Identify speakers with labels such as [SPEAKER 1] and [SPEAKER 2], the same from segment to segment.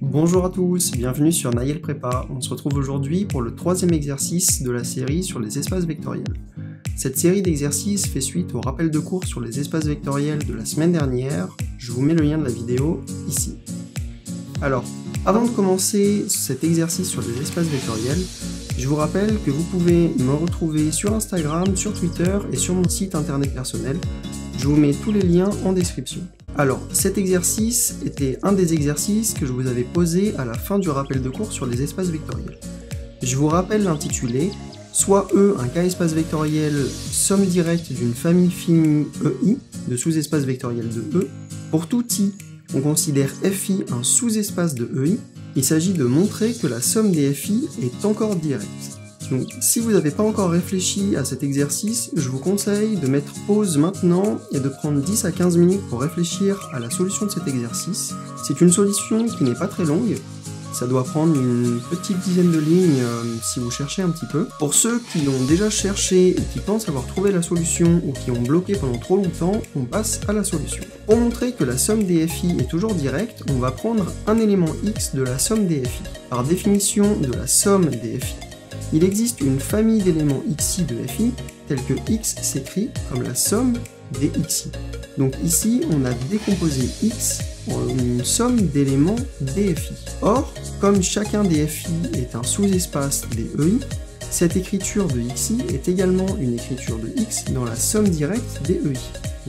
[SPEAKER 1] Bonjour à tous, bienvenue sur Naël Prépa. On se retrouve aujourd'hui pour le troisième exercice de la série sur les espaces vectoriels. Cette série d'exercices fait suite au rappel de cours sur les espaces vectoriels de la semaine dernière. Je vous mets le lien de la vidéo ici. Alors, avant de commencer cet exercice sur les espaces vectoriels, je vous rappelle que vous pouvez me retrouver sur Instagram, sur Twitter et sur mon site internet personnel. Je vous mets tous les liens en description. Alors, cet exercice était un des exercices que je vous avais posé à la fin du rappel de cours sur les espaces vectoriels. Je vous rappelle l'intitulé, soit E un K-espace vectoriel, somme directe d'une famille finie EI, de sous-espace vectoriel de E. Pour tout I, on considère FI un sous-espace de EI. Il s'agit de montrer que la somme des FI est encore directe. Donc, si vous n'avez pas encore réfléchi à cet exercice, je vous conseille de mettre pause maintenant et de prendre 10 à 15 minutes pour réfléchir à la solution de cet exercice. C'est une solution qui n'est pas très longue, ça doit prendre une petite dizaine de lignes si vous cherchez un petit peu. Pour ceux qui ont déjà cherché et qui pensent avoir trouvé la solution ou qui ont bloqué pendant trop longtemps, on passe à la solution. Pour montrer que la somme des FI est toujours directe, on va prendre un élément X de la somme des FI. Par définition de la somme des FI, il existe une famille d'éléments xi de fi, telle que x s'écrit comme la somme des xi. Donc ici, on a décomposé x en une somme d'éléments des fi. Or, comme chacun des fi est un sous-espace des ei, cette écriture de xi est également une écriture de x dans la somme directe des ei.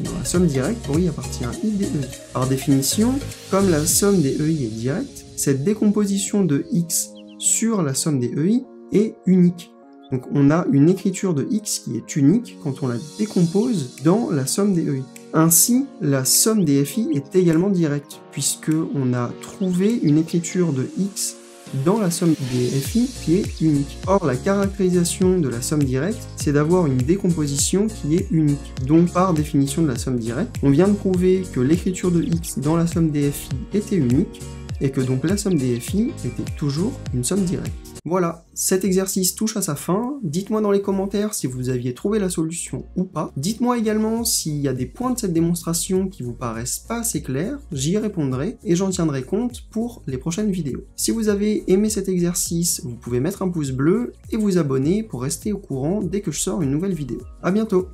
[SPEAKER 1] Dans la somme directe, pour y appartient i des ei. Par définition, comme la somme des ei est directe, cette décomposition de x sur la somme des ei est unique. Donc on a une écriture de x qui est unique quand on la décompose dans la somme des ei. Ainsi, la somme des fi est également directe, puisque on a trouvé une écriture de x dans la somme des fi qui est unique. Or, la caractérisation de la somme directe, c'est d'avoir une décomposition qui est unique. Donc, par définition de la somme directe, on vient de prouver que l'écriture de x dans la somme des fi était unique, et que donc la somme des fi était toujours une somme directe. Voilà, cet exercice touche à sa fin. Dites-moi dans les commentaires si vous aviez trouvé la solution ou pas. Dites-moi également s'il y a des points de cette démonstration qui vous paraissent pas assez clairs, j'y répondrai et j'en tiendrai compte pour les prochaines vidéos. Si vous avez aimé cet exercice, vous pouvez mettre un pouce bleu et vous abonner pour rester au courant dès que je sors une nouvelle vidéo. À bientôt!